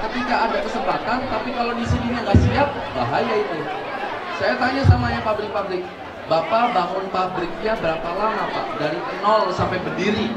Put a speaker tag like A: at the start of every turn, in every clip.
A: ketika ada kesempatan, tapi kalau di sini nggak siap, bahaya itu. Saya tanya sama yang pabrik-pabrik, Bapak bangun pabriknya berapa lama Pak? Dari nol sampai berdiri.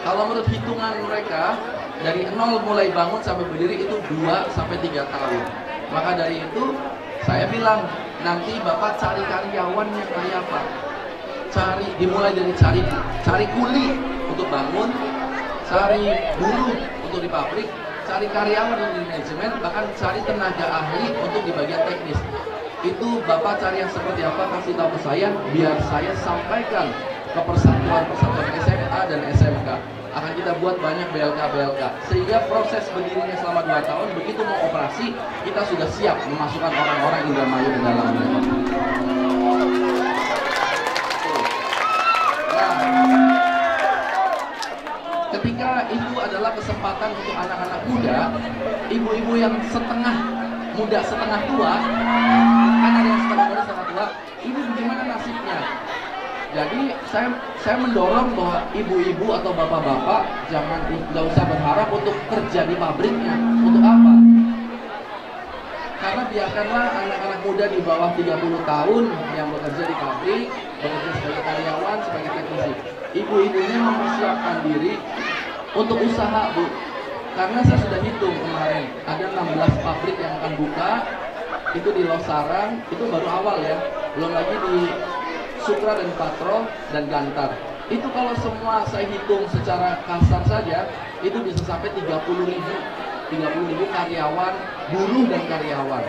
A: Kalau menurut hitungan mereka, dari nol mulai bangun sampai berdiri itu 2 sampai 3 tahun. Maka dari itu saya bilang, nanti Bapak cari karyawan yang kayak apa? Dimulai dari cari kuli untuk bangun, cari buruh untuk di pabrik, cari karyawan untuk di manajemen, bahkan cari tenaga ahli untuk di bagian teknis. Itu Bapak cari yang seperti apa, kasih tahu ke saya, biar saya sampaikan ke persatuan-persatuan SMA dan SMK. Akan kita buat banyak BLK, sehingga proses berdirinya selama 2 tahun, begitu mau operasi, kita sudah siap memasukkan orang-orang Indramayu ke dalamnya. Ketika itu adalah kesempatan untuk anak-anak muda, ibu-ibu yang setengah muda setengah tua, kan ada yang setengah muda setengah tua, ini bagaimana nasibnya? Jadi saya mendorong bahwa ibu-ibu atau bapak-bapak nggak usah berharap untuk kerja di pabriknya. Untuk apa? Karena biarkanlah anak-anak muda di bawah 30 tahun yang bekerja di pabrik, bekerja sebagai karyawan, sebagai teknisi. Ibu-ibunya mempersiapkan diri untuk usaha, Bu. Karena saya sudah hitung kemarin, ada 16 pabrik yang akan buka, itu di Losarang, itu baru awal ya, belum lagi di Sutra dan Patro dan Gantar. Itu kalau semua saya hitung secara kasar saja, itu bisa sampai 30.000 karyawan, buruh dan karyawan.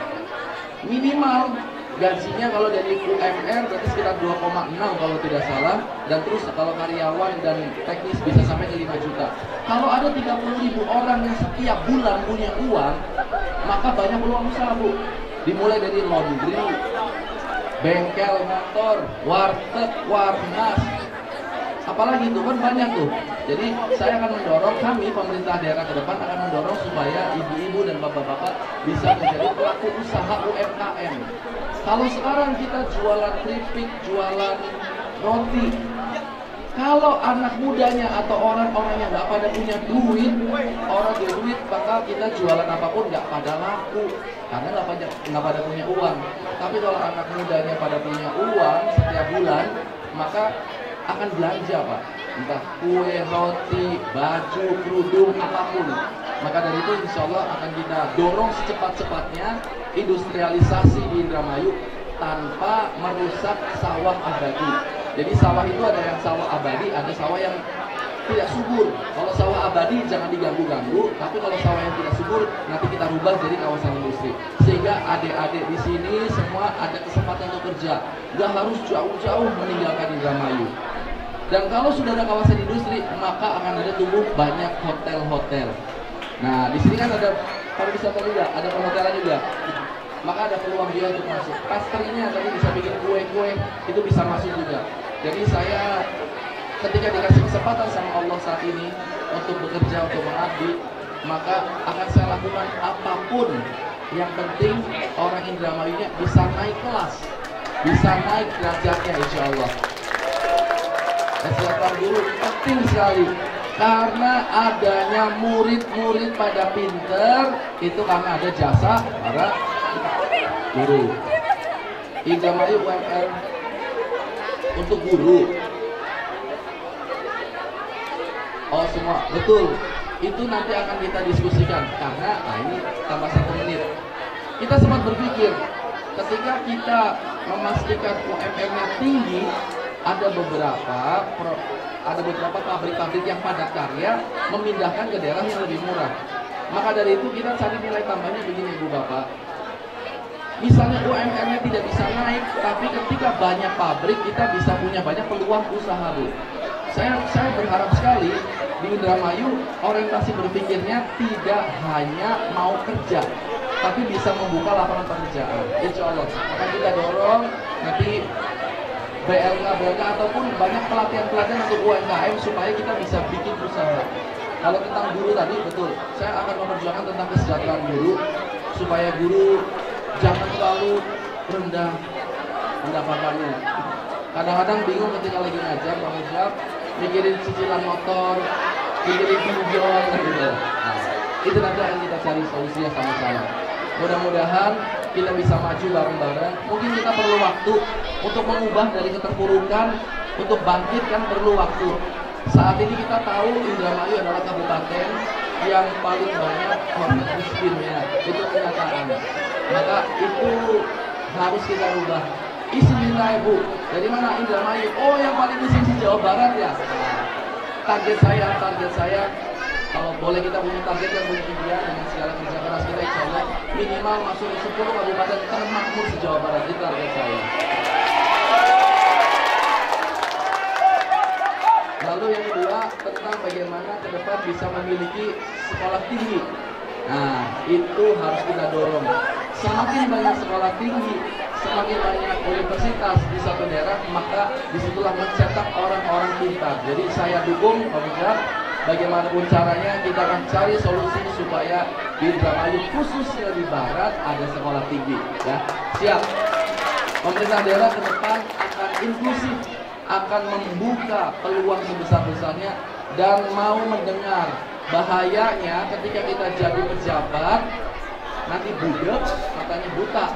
A: Minimal gajinya kalau dari UMR berarti sekitar 2,6 kalau tidak salah, dan terus kalau karyawan dan teknis bisa sampai ke 5 juta. Kalau ada 30.000 orang yang setiap bulan punya uang, maka banyak peluang usaha, Bu. Dimulai dari laundry, bengkel motor, warteg, warnas, apalagi itu kan banyak tuh. Jadi saya akan mendorong, kami pemerintah daerah ke depan akan mendorong supaya ibu-ibu dan bapak-bapak bisa menjadi pelaku usaha UMKM. Kalau sekarang kita jualan keripik, jualan roti, kalau anak mudanya atau orang-orang yang nggak pada punya duit, maka kita jualan apapun nggak pada laku, karena nggak pada punya uang. Tapi kalau anak mudanya pada punya uang setiap bulan, maka akan belanja, Pak. Entah kue, roti, baju, kerudung, apapun. Maka dari itu insya Allah akan kita dorong secepat-cepatnya industrialisasi di Indramayu tanpa merusak sawah abadi. Jadi sawah itu ada yang sawah abadi, ada sawah yang tidak subur. Kalau sawah abadi jangan diganggu-ganggu, tapi kalau sawah yang tidak subur nanti kita rubah jadi kawasan industri. Sehingga adik-adik di sini semua ada kesempatan untuk kerja, nggak harus jauh-jauh meninggalkan Indramayu. Dan kalau sudah ada kawasan industri, maka akan ada tumbuh banyak hotel-hotel. Nah, di sini kan ada pariwisata juga, ada perhotelan juga. Maka ada peluang dia untuk masuk. Pasternya tadi bisa bikin kue-kue, itu bisa masuk juga. Jadi saya ketika dikasih kesempatan sama Allah saat ini untuk bekerja, untuk mengabdi, maka akan saya lakukan apapun. Yang penting orang Indramayunya bisa naik kelas, bisa naik derajatnya insya Allah. Kesehatan guru penting sekali, karena adanya murid-murid pada pinter itu karena ada jasa para guru. Indramayu UMR untuk guru. Oh semua, betul. Itu nanti akan kita diskusikan karena ini tambah 1 menit. Kita sempat berpikir ketika kita memastikan UMR-nya tinggi, ada beberapa pabrik-pabrik yang padat karya memindahkan ke daerah yang lebih murah. Maka dari itu kita cari nilai tambahnya begini, Bu Bapak. Misalnya UMR-nya tidak bisa naik, tapi ketika banyak pabrik kita bisa punya banyak peluang usaha, Bu. Saya berharap sekali di Indramayu orientasi berpikirnya tidak hanya mau kerja, tapi bisa membuka lapangan pekerjaan. Insya Allah akan kita dorong nanti BLK ataupun banyak pelatihan-pelatihan untuk UMKM supaya kita bisa bikin usaha. Kalau tentang guru tadi, betul, saya akan memperjuangkan tentang kesejahteraan guru supaya guru jangan terlalu rendah pendapatannya. Kadang-kadang bingung ketika lagi ngajar, Pak Mujab, mikirin cicilan motor, mikirin pinjol, gitu. Nah, Itu nanti akan kita cari solusinya sama-sama. Mudah-mudahan kita bisa maju bareng-bareng. Mungkin kita perlu waktu untuk mengubah dari keterpurukan, untuk bangkit kan perlu waktu. Saat ini kita tahu Indramayu adalah kabupaten yang paling banyak orang miskinnya, itu kenyataan. Maka itu harus kita rubah. Bismillah Bu, dari mana Indramayu? Oh yang paling miskin di Jawa Barat ya. Target saya, kalau boleh kita punya target yang punya impian dengan segala kerja keras kita, insya Allah minimal masuk 10 kabupaten termakmur di Jawa Barat, itu target saya. Lalu yang kedua tentang bagaimana ke depan bisa memiliki sekolah tinggi. Nah itu harus kita dorong. Semakin banyak sekolah tinggi, semakin banyak universitas di satu daerah, maka disitulah mencetak orang-orang pintar. Jadi saya dukung pemirsa, bagaimanapun caranya kita akan cari solusi supaya di Indramayu khususnya di barat ada sekolah tinggi. Ya, siap. Pemerintah daerah ke depan akan inklusif, akan membuka peluang sebesar-besarnya dan mau mendengar. Bahayanya ketika kita jadi pejabat nanti budek, matanya buta.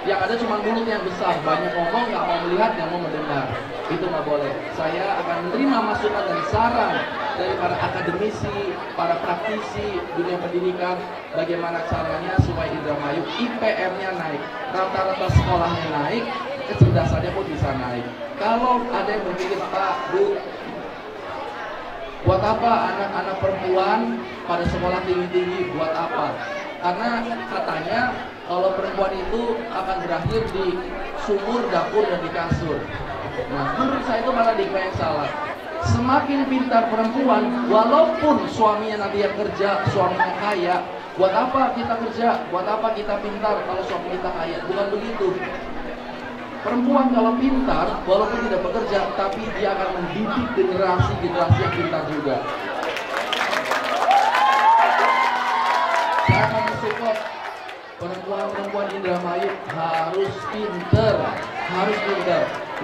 A: Yang ada cuma mulut yang besar, banyak ngomong, nggak mau melihat, nggak mau mendengar. Itu nggak boleh. Saya akan menerima masukan dan saran dari para akademisi, para praktisi dunia pendidikan, bagaimana caranya supaya Indramayu IPR-nya naik, rata-rata sekolahnya naik, kecerdasannya pun bisa naik. Kalau ada yang berpikir, Pak, Bu, buat apa anak-anak perempuan pada sekolah tinggi-tinggi, buat apa? Karena katanya kalau perempuan itu akan berakhir di sumur, dapur, dan di kasur. Nah, menurut saya itu malah yang salah. Semakin pintar perempuan, walaupun suaminya nanti yang kerja, suaminya kaya, buat apa kita kerja? Buat apa kita pintar kalau suami kita kaya? Bukan begitu. Perempuan kalau pintar, walaupun tidak bekerja, tapi dia akan mendidik generasi-generasi yang pintar juga. Saya akan mensupport perempuan-perempuan Indramayu harus pintar.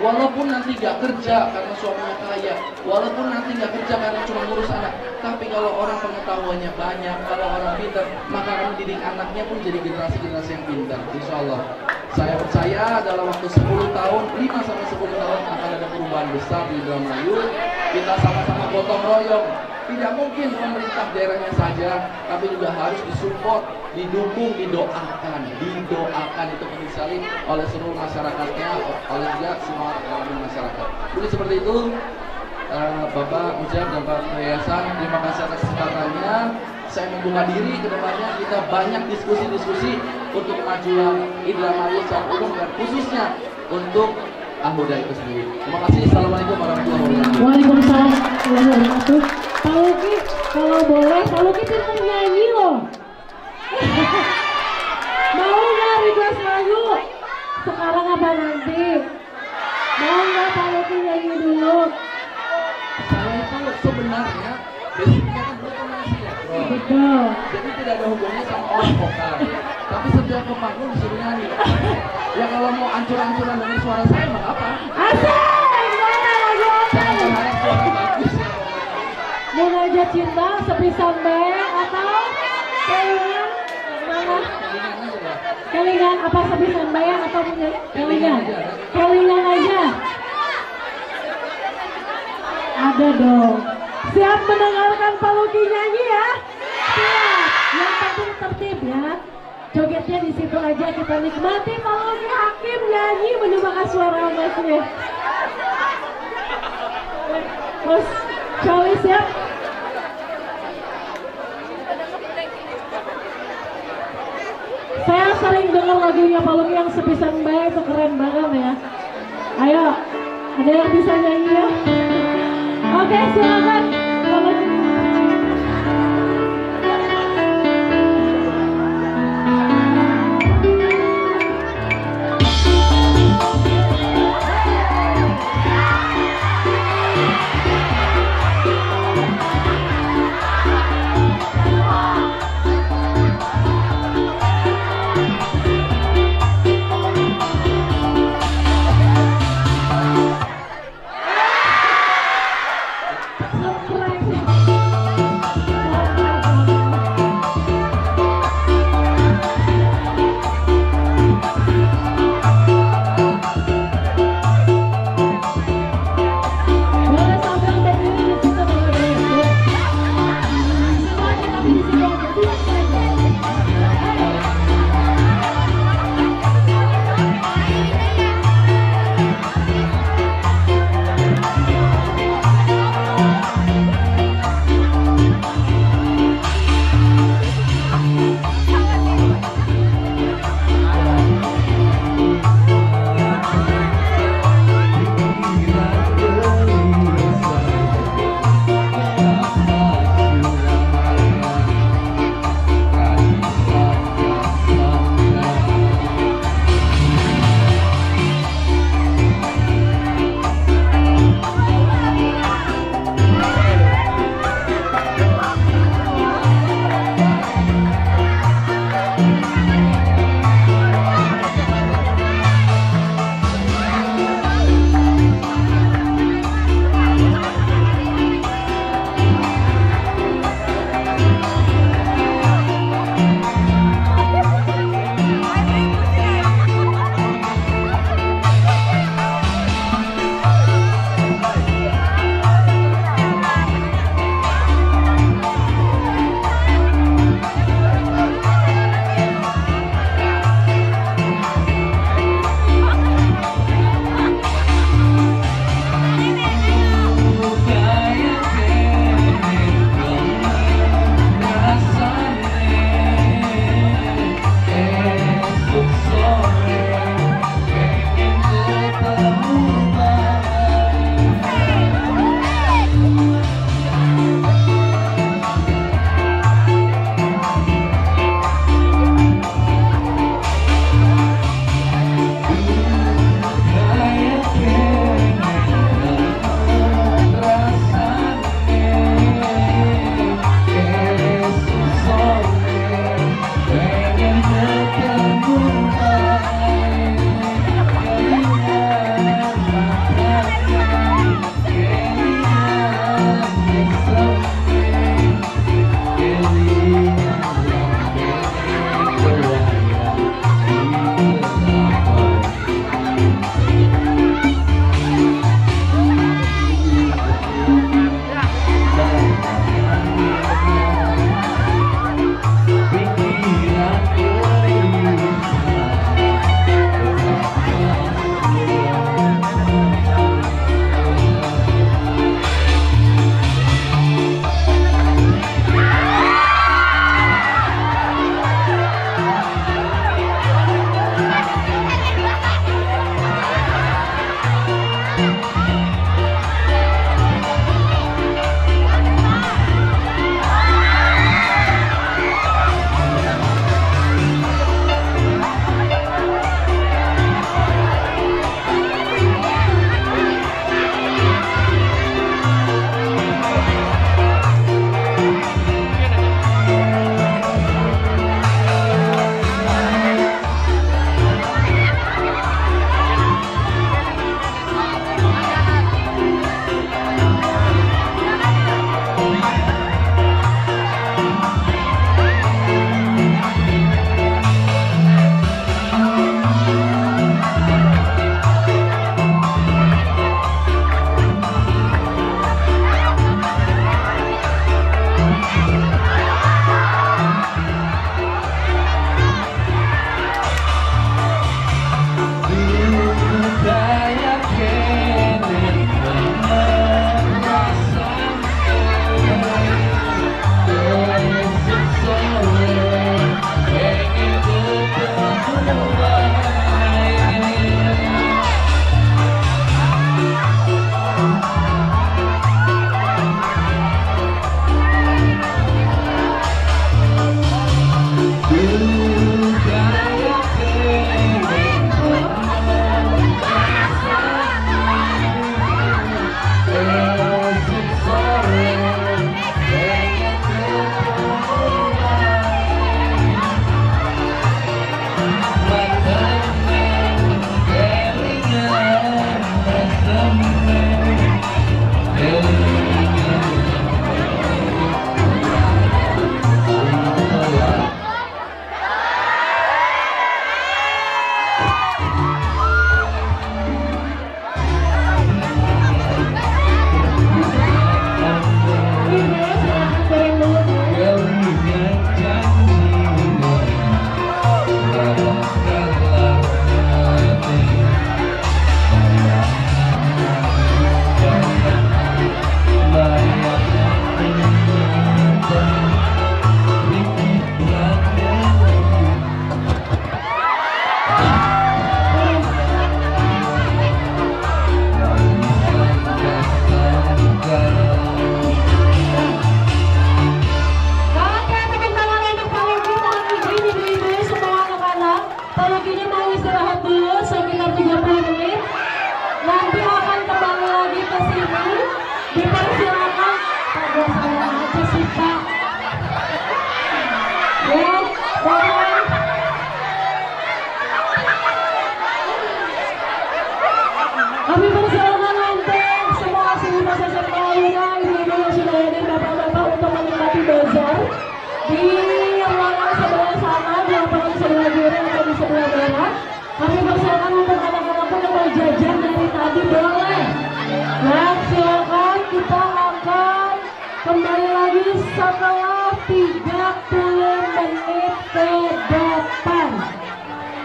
A: Walaupun nanti gak kerja karena suaminya kaya, walaupun nanti gak kerja karena cuma ngurus anak, tapi kalau orang pengetahuannya banyak, kalau orang pintar, maka akan mendidik anaknya pun jadi generasi-generasi yang pintar. Insya Allah. Saya percaya dalam waktu 10 tahun, 5-10 tahun akan ada perubahan besar di Indramayu. Kita sama-sama gotong royong. Tidak mungkin pemerintah daerahnya saja, tapi juga harus disupport, didukung, didoakan itu penting sekali oleh seluruh masyarakatnya, oleh juga semua elemen masyarakat. Jadi seperti itu, Bapak Ujang dan Pak Yayasan, terima kasih atas kesempatannya. Saya membuka diri ke depannya kita banyak diskusi-diskusi untuk kemajuan Indramayu secara umum dan khususnya untuk Ahuda itu sendiri. Terima kasih. Assalamualaikum warahmatullahi wabarakatuh.
B: Waalaikumsalam warahmatullahi wabarakatuh. Pak Luki, kalau boleh, Pak Luki pintar nyanyi loh. Mau nggak request lagu? Sekarang apa nanti? Mau nggak Pak Luki nyanyi dulu?
A: Saya itu sebenarnya basicnya kan berteman sinetron.
B: Betul.
A: Jadi tidak ada hubungannya sama orang vokal. Tapi setiap ke panggung disuruh nyanyi. Ya kalau mau ancur-ancuran dengan suara saya mah apa?
B: Asik! Mana lagu apa?
A: Jangan berharap suara bagus ya.
B: Munajat Cinta, Sepisan Beng, atau Kelingan? Mana?
A: Kelingan aja ya.
B: Kelingan apa Sepisan Beng atau Kelingan?
A: Kelingan aja.
B: Kelingan aja. Ada dong. Siap mendengarkan Pak Luki nyanyi ya? Siap. Yang penting tertib ya. Jogetnya di situ aja, kita nikmati Pak Luki Hakim nyanyi menyumbangkan suara emasnya. Terus, Charlie siap? Saya sering dengar lagunya Pak Luki yang Sepisan Bae, itu keren banget ya. Ayo, ada yang bisa nyanyi ya? Oke, silakan. Pak Luki.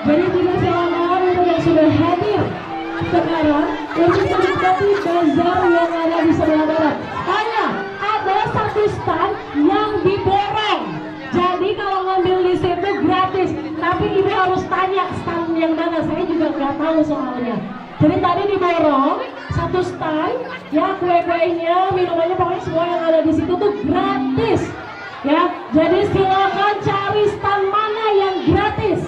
B: Jadi juga silakan untuk yang sudah hadir sekarang untuk menikmati bazar yang ada di sebelah barat. Hanya ada satu stand yang diborong. Jadi kalau ngambil di situ gratis. Tapi ibu harus tanya stand yang mana. Saya juga nggak tahu soalnya. Jadi tadi diborong satu stand, ya kue-kuenya, minumannya, pokoknya semua yang ada di situ tuh gratis. Ya, jadi silakan cari stand mana yang gratis.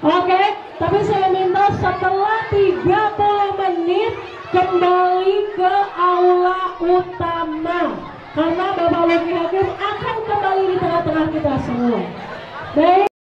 B: Oke, tapi saya minta setelah 30 menit kembali ke aula utama. Karena Bapak Luki Hakim akan kembali di tengah-tengah kita semua. Baik.